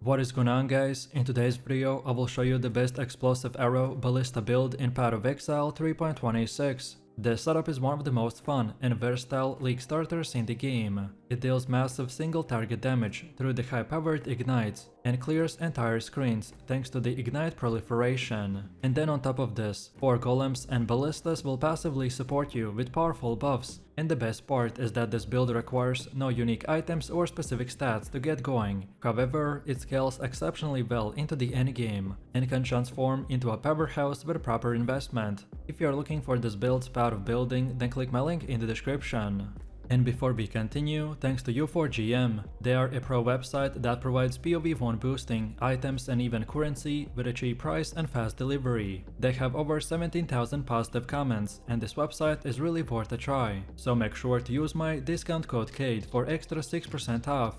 What is going on, guys? In today's video I will show you the best explosive arrow ballista build in Path of Exile 3.26. This setup is one of the most fun and versatile league starters in the game. It deals massive single target damage through the high powered ignites and clears entire screens thanks to the Ignite Proliferation. And then on top of this, 4 golems and ballistas will passively support you with powerful buffs. And the best part is that this build requires no unique items or specific stats to get going. However, it scales exceptionally well into the endgame and can transform into a powerhouse with proper investment. If you are looking for this build's path of building, then click my link in the description. And before we continue, thanks to U4GM, they are a pro website that provides PoE 1 boosting, items and even currency with a cheap price and fast delivery. They have over 17,000 positive comments and this website is really worth a try. So make sure to use my discount code KADE for extra 6% off.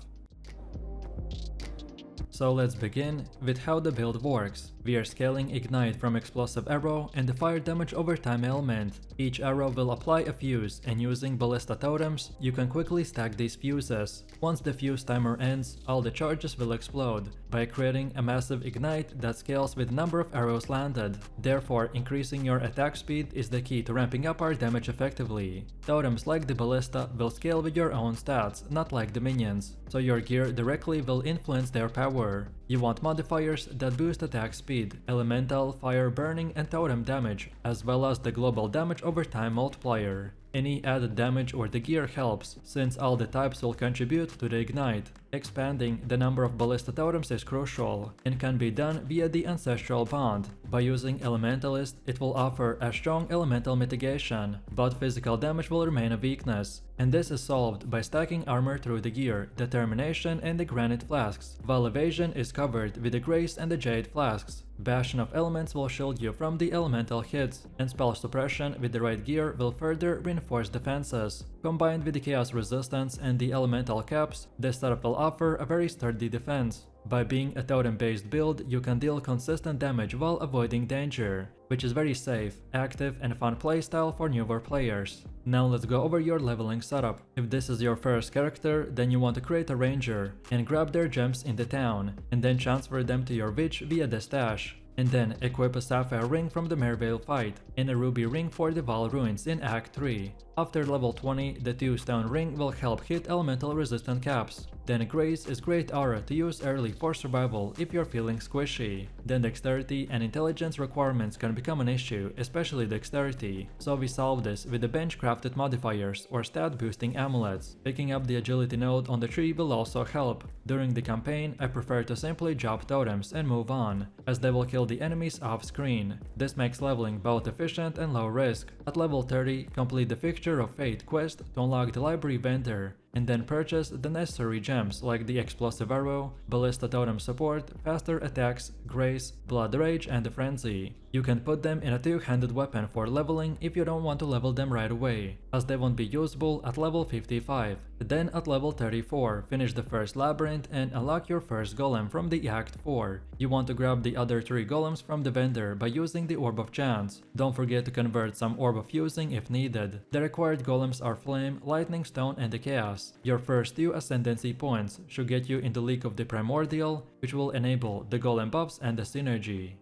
So let's begin with how the build works. We are scaling Ignite from Explosive Arrow and the Fire Damage over Time element. Each arrow will apply a fuse, and using Ballista totems, you can quickly stack these fuses. Once the fuse timer ends, all the charges will explode, by creating a massive Ignite that scales with the number of arrows landed. Therefore, increasing your attack speed is the key to ramping up our damage effectively. Totems like the Ballista will scale with your own stats, not like the minions, so your gear directly will influence their power. You want modifiers that boost attack speed, elemental, fire, burning and totem damage, as well as the global damage over time multiplier. Any added damage or the gear helps, since all the types will contribute to the Ignite. Expanding the number of ballista totems is crucial, and can be done via the Ancestral Bond. By using Elementalist, it will offer a strong elemental mitigation, but physical damage will remain a weakness. And this is solved by stacking armor through the gear, determination and the granite flasks, while evasion is covered with the grace and the jade flasks. Bastion of Elements will shield you from the elemental hits, and spell suppression with the right gear will further reinforce defenses. Combined with the chaos resistance and the elemental caps, this setup will offer a very sturdy defense. By being a totem-based build, you can deal consistent damage while avoiding danger, which is very safe, active and fun playstyle for newer players. Now let's go over your leveling setup. If this is your first character, then you want to create a ranger and grab their gems in the town, and then transfer them to your witch via the stash. And then equip a sapphire ring from the Merveil fight and a ruby ring for the Val ruins in Act 3. After level 20, the 2-stone ring will help hit elemental resistant caps. Then grace is great aura to use early for survival if you're feeling squishy. Then dexterity and intelligence requirements can become an issue, especially dexterity. So we solve this with the bench crafted modifiers or stat boosting amulets. Picking up the agility node on the tree will also help. During the campaign, I prefer to simply drop totems and move on, as they will kill the enemies off screen. This makes leveling both efficient and low risk. At level 30, complete the Fixture of Fate quest to unlock the library vendor, and then purchase the necessary gems like the Explosive Arrow, Ballista Totem Support, Faster Attacks, Grace, Blood Rage and the Frenzy. You can put them in a 2-handed weapon for leveling if you don't want to level them right away, as they won't be usable at level 55. Then at level 34, finish the first labyrinth and unlock your first golem from the Act 4. You want to grab the other 3 golems from the vendor by using the Orb of Chance. Don't forget to convert some Orb of Fusing if needed. The required golems are Flame, Lightning Stone and the Chaos. Your first 2 Ascendancy points should get you in the League of the Primordial, which will enable the golem buffs and the synergy.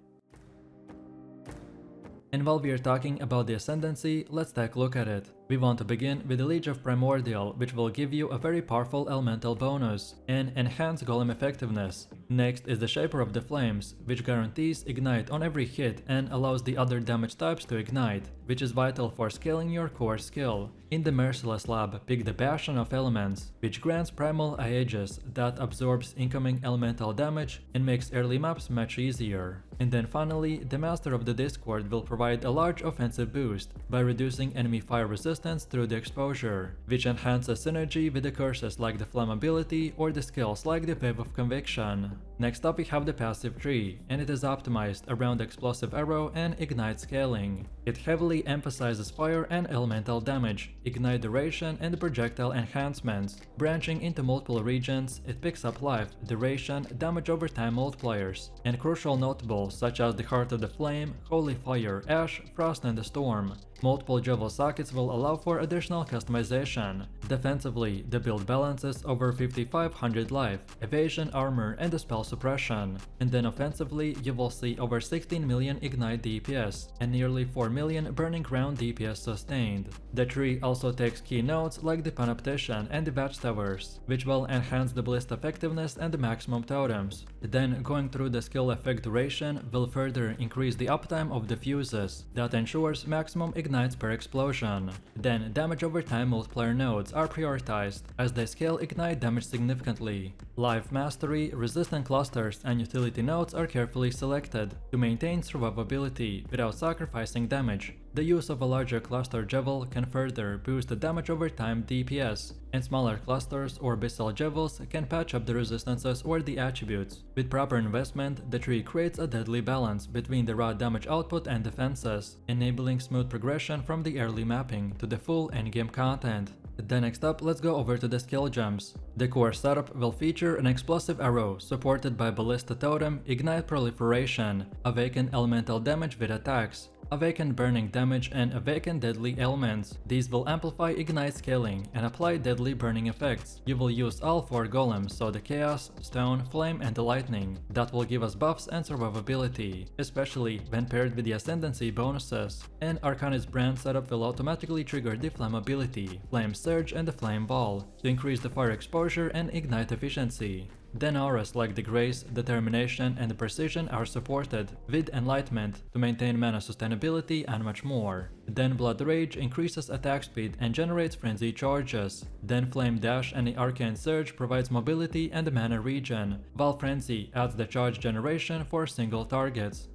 And while we are talking about the Ascendancy, let's take a look at it. We want to begin with the Liege of Primordial, which will give you a very powerful elemental bonus and enhance golem effectiveness. Next is the Shaper of the Flames, which guarantees Ignite on every hit and allows the other damage types to ignite, which is vital for scaling your core skill. In the Merciless lab, pick the Bastion of Elements, which grants Primal Aegis that absorbs incoming elemental damage and makes early maps much easier. And then finally, the Master of the Discord will provide a large offensive boost by reducing enemy fire resistance through the exposure, which enhances synergy with the curses like the Flammability or the skills like the Wave of Conviction. Next up we have the passive tree, and it is optimized around Explosive Arrow and Ignite scaling. It heavily emphasizes fire and elemental damage, ignite duration, and projectile enhancements. Branching into multiple regions, it picks up life, duration, damage over time multipliers, and crucial notables such as the Heart of the Flame, Holy Fire, Ash, Frost, and the Storm. Multiple Jewel sockets will allow for additional customization. Defensively, the build balances over 5500 life, evasion, armor, and spell suppression. And then offensively, you will see over 16 million Ignite DPS and nearly 4 million Burning Ground DPS sustained. The tree also takes key notes like the Panoptician and the Watchtowers, which will enhance the ballista effectiveness and the maximum totems. Then going through the skill effect duration will further increase the uptime of the fuses that ensures maximum ignites per explosion. Then damage over time multiplier nodes are prioritized as they scale ignite damage significantly. Life mastery, resistant clusters, and utility nodes are carefully selected to maintain survivability without sacrificing damage. The use of a larger cluster Jewel can further boost the damage over time DPS, and smaller clusters or Abyssal Jewels can patch up the resistances or the attributes. With proper investment, the tree creates a deadly balance between the raw damage output and defenses, enabling smooth progression from the early mapping to the full endgame content. Then next up, let's go over to the skill gems. The core setup will feature an explosive arrow supported by ballista totem, Ignite Proliferation, awaken elemental damage with attacks, awaken burning damage, and awaken deadly elements. These will amplify ignite scaling and apply deadly burning effects. You will use all 4 golems, so the chaos, stone, flame, and the lightning. That will give us buffs and survivability, especially when paired with the Ascendancy bonuses. And Arcanist brand setup will automatically trigger the flammability, flame surge, and the flame ball to increase the fire exposure and ignite efficiency. Then auras like the Grace, Determination, and the Precision are supported, with Enlightenment to maintain mana sustainability and much more. Then Blood Rage increases attack speed and generates frenzy charges. Then Flame Dash and the Arcane Surge provides mobility and mana regen, while Frenzy adds the charge generation for single targets.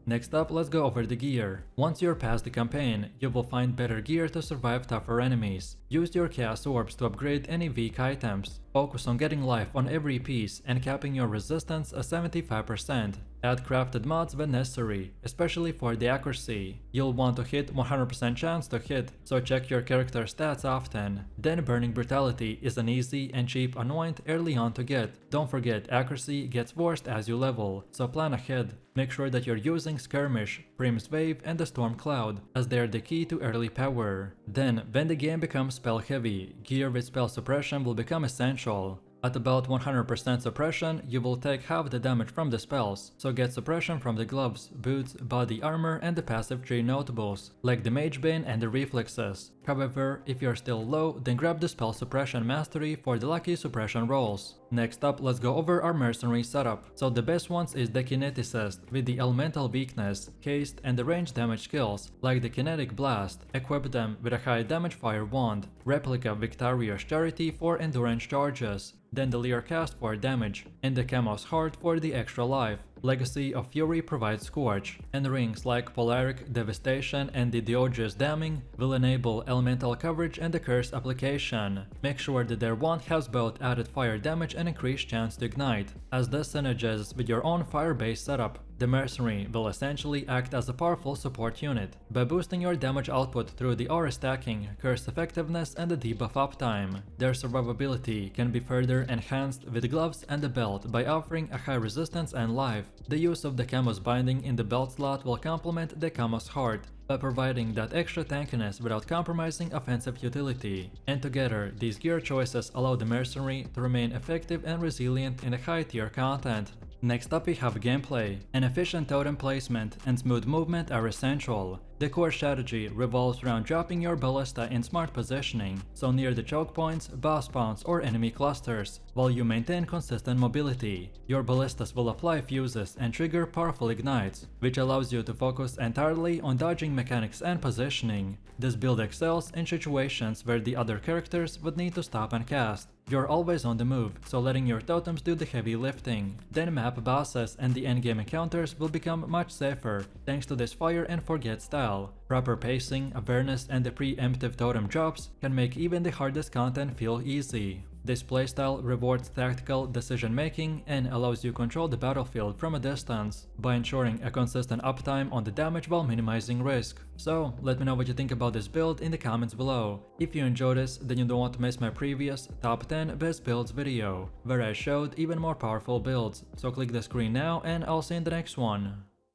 Next up, let's go over the gear. Once you're past the campaign, you will find better gear to survive tougher enemies. Use your Chaos Orbs to upgrade any weak items. Focus on getting life on every piece and capping your resistance at 75%. Add crafted mods when necessary, especially for the accuracy. You'll want to hit 100% chance to hit, so check your character stats often. Then Burning Brutality is an easy and cheap anoint early on to get. Don't forget, accuracy gets worse as you level, so plan ahead. Make sure that you're using Skirmish, Prim's Wave, and the Storm Cloud, as they are the key to early power. Then, when the game becomes spell heavy, gear with spell suppression will become essential. At about 100% suppression, you will take half the damage from the spells, so get suppression from the gloves, boots, body armor, and the passive tree notables, like the Mage Bane and the Reflexes. However, if you're still low, then grab the spell suppression mastery for the lucky suppression rolls. Next up, let's go over our mercenary setup. So the best ones is the Kineticist with the elemental weakness, haste, and the range damage skills, like the Kinetic Blast. Equip them with a high damage fire wand, Replica Victorious Charity for endurance charges, then the Leer Cast for damage, and the Camo's Heart for the extra life. Legacy of Fury provides Scorch, and rings like Polaric Devastation and the Diogenes Damning will enable elemental coverage and the curse application. Make sure that their wand has both added fire damage and increased chance to ignite, as this synergizes with your own fire-based setup. The Mercenary will essentially act as a powerful support unit by boosting your damage output through the aura stacking, curse effectiveness, and the debuff uptime. Their survivability can be further enhanced with gloves and the belt by offering a high resistance and life. The use of the Camo's binding in the belt slot will complement the Camo's Heart by providing that extra tankiness without compromising offensive utility. And together, these gear choices allow the Mercenary to remain effective and resilient in the high tier content. Next up we have gameplay. An efficient totem placement and smooth movement are essential. The core strategy revolves around dropping your ballista in smart positioning, so near the choke points, boss spawns, or enemy clusters, while you maintain consistent mobility. Your ballistas will apply fuses and trigger powerful ignites, which allows you to focus entirely on dodging mechanics and positioning. This build excels in situations where the other characters would need to stop and cast. You're always on the move, so letting your totems do the heavy lifting. Then map bosses and the endgame encounters will become much safer thanks to this fire and forget style. Proper pacing, awareness, and the preemptive totem drops can make even the hardest content feel easy. This playstyle rewards tactical decision making and allows you to control the battlefield from a distance by ensuring a consistent uptime on the damage while minimizing risk. So let me know what you think about this build in the comments below. If you enjoyed this, then you don't want to miss my previous top 10 best builds video, where I showed even more powerful builds. So click the screen now and I'll see you in the next one.